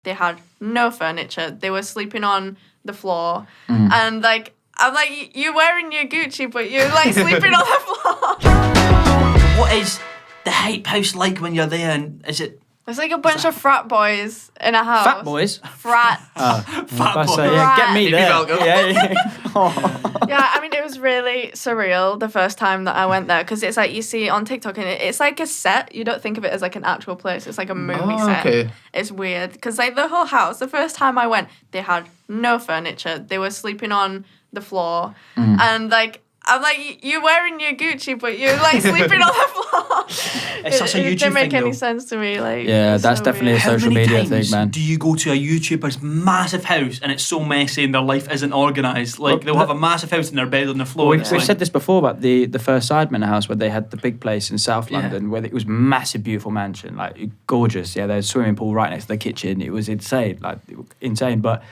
they had no furniture. They were sleeping on the floor. And, like, I'm like, you're wearing your Gucci, but you're, like, sleeping on the floor. What is the Hype House like when you're there? And is it... It's like a bunch of frat boys in a house. Fat boys? Frat. Fat boy. Yeah, get me there. Yeah, I mean, it was really surreal the first time that I went there because it's like you see on TikTok and it's like a set. You don't think of it as like an actual place. It's like a movie set. Okay. It's weird because like the whole house, the first time I went, they had no furniture. They were sleeping on the floor. And like, I'm like, you're wearing your Gucci, but you're like sleeping on the floor. It's such a YouTube It didn't make thing, any though. sense to me. Like, Yeah, it's that's so definitely weird. a social media times thing, man. do you go to a YouTuber's massive house and it's so messy and their life isn't organised? Like, they'll have a massive house and their bed on the floor. We've It's like- said this before about the first Sidemen house where they had the big place in South London where it was massive, beautiful mansion, like gorgeous. Yeah, there's a swimming pool right next to the kitchen. It was insane, but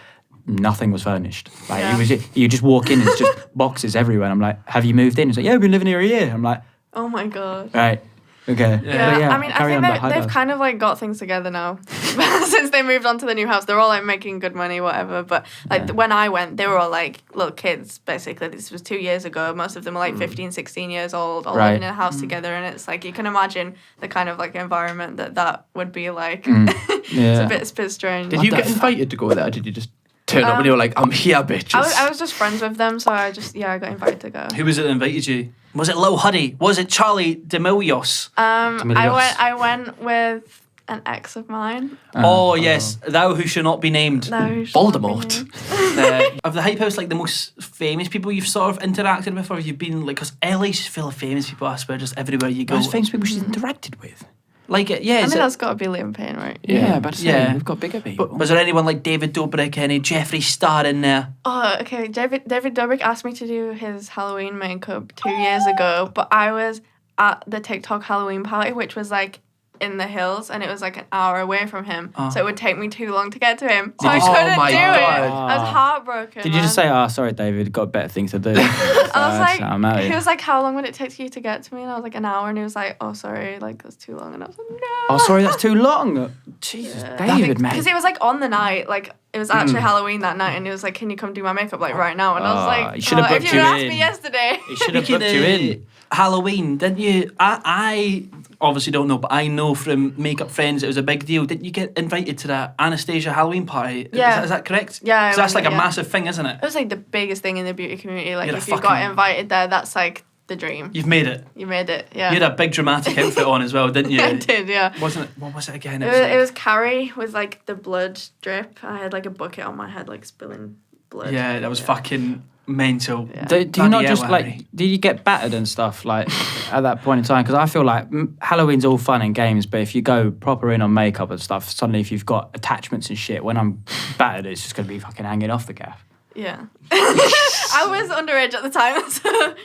nothing was furnished. Like it was, you just walk in and it's just boxes everywhere. And I'm like, have you moved in? It's like, yeah, we've been living here a year. I'm like, Oh my god. right, okay. Yeah, I mean, I think Hype they've House. kind of like got things together now. Since they moved on to the new house, they're all like making good money, whatever. But like when I went, they were all like little kids, basically. This was 2 years ago. Most of them were like 15, 16 years old, all living in a house together. And it's like, you can imagine the kind of like environment that would be like. It's a bit strange. Did you get invited to go there? Or did you just turn up and you were like, I'm here, bitches? I was just friends with them, so I got invited to go. Who was it that invited you? Was it Lil Huddy? Was it Charlie D'Amelio's? I went with an ex of mine. Oh, yes. Thou who should not be named. No, who should not be Voldemort. named. Of the Hype House, like the most famous people you've sort of interacted with, or have you been like, because LA's just full of famous people, I swear, just everywhere you go. Most famous people she's interacted with. Like, yeah. I is mean, it- that's got to be Liam Payne, right? Yeah, but Yeah. we've got bigger people. But was there anyone like David Dobrik, any Jeffree Star in there? Oh, okay. David Dobrik asked me to do his Halloween makeup 2 years ago, but I was at the TikTok Halloween party, which was like in the hills, and it was like an hour away from him, so it would take me too long to get to him. So I couldn't my do God. it. I was heartbroken. Did you just say, sorry, David, got better things to do? I was I'm out like, here. he was like, how long would it take you to get to me? And I was like, an hour. And he was like, oh, sorry, like that's too long. And I was like, no. Oh, sorry, that's too long. Jesus, David, man. Because it was like on the night, like it was actually Halloween that night, and he was like, can you come do my makeup like right now? And I was like, he should have if booked you you had asked in. me yesterday. He should have Speaking booked you in. of Halloween, didn't you? I obviously don't know, but I know from Makeup Friends it was a big deal. Didn't you get invited to that Anastasia Halloween party? Yeah. Is that correct? Yeah, I 'Cause that's like went, a yeah. massive thing, isn't it? It was like the biggest thing in the beauty community. Like You're a if you got fucking- invited there, that's like the dream. You've made it. You made it, yeah. You had a big dramatic outfit on as well, didn't you? I did, yeah. Wasn't it? What was it again? It was Carrie with like the blood drip. I had like a bucket on my head, like spilling blood. Yeah, that was fucking mental. Yeah. Do you Bloody not just hell, like? Harry. Did you get battered and stuff like at that point in time? Because I feel like Halloween's all fun and games, but if you go proper in on makeup and stuff, suddenly if you've got attachments and shit, when I'm battered, it's just gonna be fucking hanging off the gaff. Yeah. I was underage at the time, so.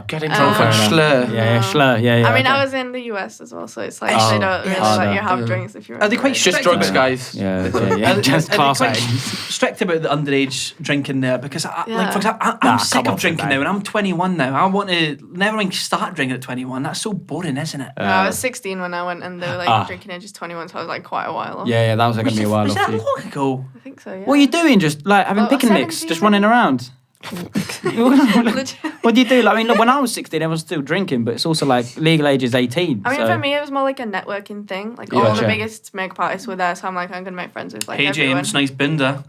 Getting drunk on fair enough. slur. Yeah, slur. Yeah. I mean, okay. I was in the US as well, so it's like Oh, they don't really harder. let you have drinks if you're. Are they quite underage. Just strict drugs, about it? guys. Yeah, Are just they class quite A. strict about the underage drinking there? Because, like, for example, I'm Nah, sick come of on, drinking mate. now, and I'm 21 now. I want to never mind start drinking at 21. That's so boring, isn't it? No, I was 16 when I went, and they were like drinking age is 21, so I was like quite a while off. Yeah, that was gonna be a while Was off that for you. long ago? I think so. Yeah. What are you doing? Just like having Oh, picnics, 17 just running around. Legit. What do you do? Like, I mean, look, when I was 16, everyone was still drinking, but it's also like legal age is 18. I mean, so. for me, it was more like a networking thing. Like Yeah. all the Gotcha. biggest makeup artists were there, so I'm like, I'm gonna make friends with like Hey, everyone. James, nice binder.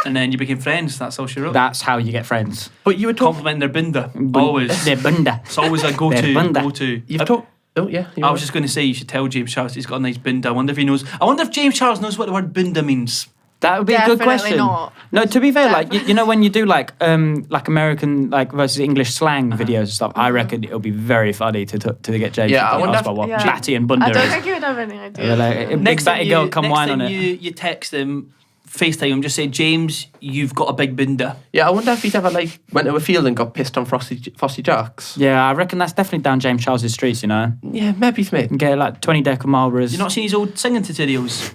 And then you became friends. That's all she wrote. That's how you get friends. But you were talking. Compliment their binder. Always. They're bunda. It's always a They're go-to. bunda. Go-to. You've talked. Oh yeah. I was just going to say you should tell James Charles he's got a nice binder. I wonder if he knows. I wonder if James Charles knows what the word binder means. That would be a good Definitely question. not. No, to be fair, like you know when you do like American like versus English slang videos and stuff, I reckon it'll be very funny to get James Yeah, I to wonder ask if- about what Yeah. batty and bunda I don't is. think you would have any idea. They're like, a big batty girl come wine on it. You text him, FaceTime him, just say, James, you've got a big binder. Yeah, I wonder if he's ever like went to a field and got pissed on Frosty Jacks. Yeah, I reckon that's definitely down James Charles's streets. You know, Yeah, maybe mate. and get like 20 deck of Marlboros. You not seen his old singing tutorials?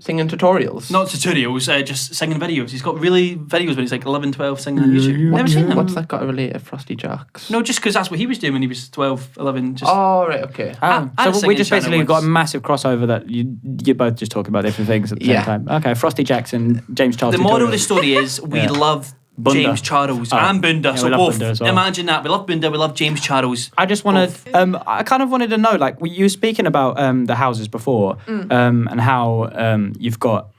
singing tutorials? Not tutorials, just singing videos. He's got really videos when he's like 11, 12 singing on YouTube. Never seen them. What's that got to relate to Frosty Jacks? No, just because that's what he was doing when he was 12, 11. Just Oh, right, okay. I had a So we singing just channel basically once. got a massive crossover that you're both just talking about different things at the same time. Okay, Frosty Jackson, James Charles. The moral of the tutorials. story is we Yeah. love Bunda. James Charles Oh. and Bunda. Yeah, So we love both. Bunda as well. Imagine that. We love Bunda, we love James Charles. I just wanted, I kind of wanted to know, like, you were speaking about the houses before and how you've got,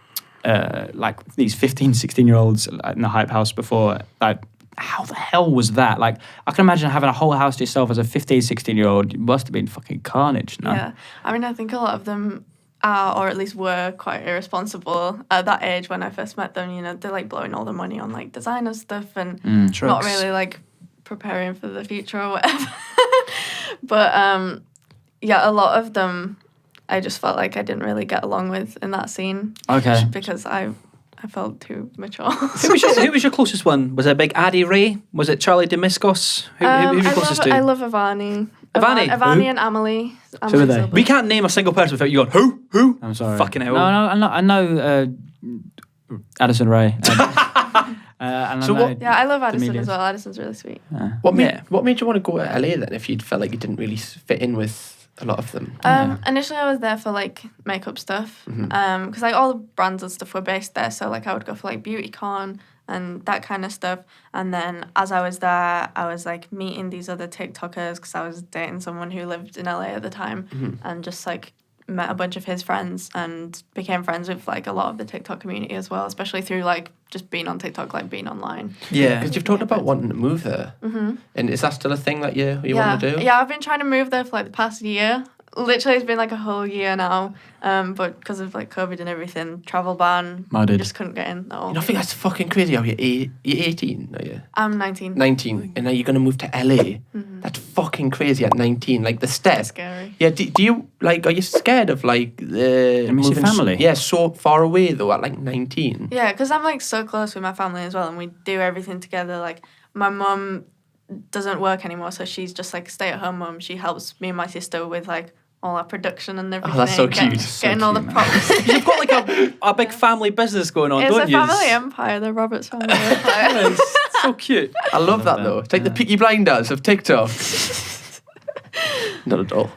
like, these 15, 16-year-olds in the Hype House before. Like, how the hell was that? Like, I can imagine having a whole house to yourself as a 15, 16-year-old. It must have been fucking carnage, no? Yeah. I mean, I think a lot of them are, or at least were, quite irresponsible at that age when I first met them. You know, they're like blowing all the money on like designer stuff and not Drugs. really like preparing for the future or whatever. But yeah, a lot of them I just felt like I didn't really get along with in that scene. Okay. Because I felt too mature. Who was your closest one? Was it Big Addy Ray? Was it Charlie Demiscos? Who were you closest I to? love Ivani. Ivani? Ivani Who? and Amelie. Who are they? Silver. We can't name a single person without you going, who? I'm sorry. Fucking hell. No, I know Addison Rae. And So I know what- Yeah, I love Addison D'Amelia's. as well. Addison's really sweet. What made Yeah. what made you want to go to LA then if you felt like you didn't really fit in with a lot of them? Initially, I was there for like makeup stuff, because like all the brands and stuff were based there. So like I would go for like BeautyCon and that kind of stuff. And then as I was there, I was like meeting these other TikTokers because I was dating someone who lived in LA at the time, and just like met a bunch of his friends and became friends with like a lot of the TikTok community as well, especially through like just being on TikTok, like being online. Yeah. Because you've talked about wanting to move there. And is that still a thing that you yeah. want to do? Yeah, I've been trying to move there for like the past year. Literally, it's been like a whole year now. But because of like COVID and everything, travel ban, Murdered. just couldn't get in at all. You know, I think that's fucking crazy how you're 18, are you? I'm 19. 19, and now you're going to move to LA. That's fucking crazy at 19. Like the step. It's scary. Yeah, do you, like, are you scared of, like, miss your moving family? Yeah, so far away, though, at, like, 19? Yeah, because I'm like so close with my family as well, and we do everything together. Like my mum doesn't work anymore, so she's just like stay-at-home mum. She helps me and my sister with like all our production and everything. that's so getting- cute. Getting So all cute, the man. props. You've got like a big family business going on, It's don't a you? family empire, the Roberts family empire. It's so cute. I love that, though. It's like the Peaky Blinders of TikTok. Not at all.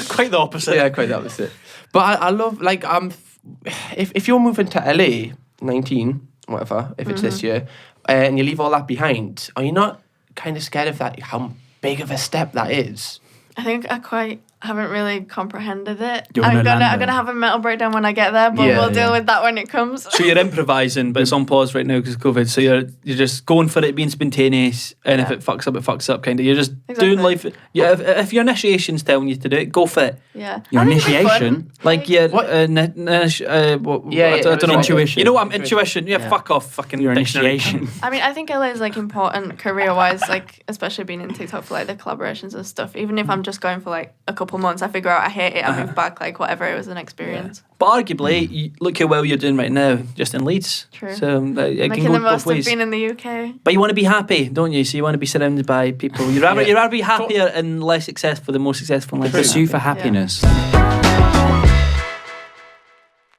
Quite the opposite. Yeah, quite the opposite. But I love, like, if you're moving to LA, 19, whatever, if it's this year, and you leave all that behind, are you not kind of scared of that, how big of a step that is? I think I quite haven't really comprehended it. You're I'm gonna land gonna there. have a mental breakdown when I get there, but Yeah, we'll deal yeah. with that when it comes. So you're improvising, but it's on pause right now because of COVID. So you're just going for it, being spontaneous, and if Yeah. it fucks up, kind of. You're just Exactly. doing life. Yeah, if your initiation's telling you to do it, go for it. Yeah. Your I think it'd be fun. initiation? Like your What? what, Yeah, I don't know. Intuition. You know what? Intuition. Yeah, Yeah. fuck off, fucking Your dictionary. initiation. I mean, I think LA is like important career-wise, like especially being in TikTok for like the collaborations and stuff. Even if I'm just going for like a couple months, I figure out I hate it, I move back, like whatever. It was an experience. But arguably, you, look how well you're doing right now, just in Leeds. True. So it can Making go the both most of ways. being in the UK. But you want to be happy, don't you? So you want to be surrounded by people. You'd rather be happier and less successful than more successful in life. Pursue for happiness.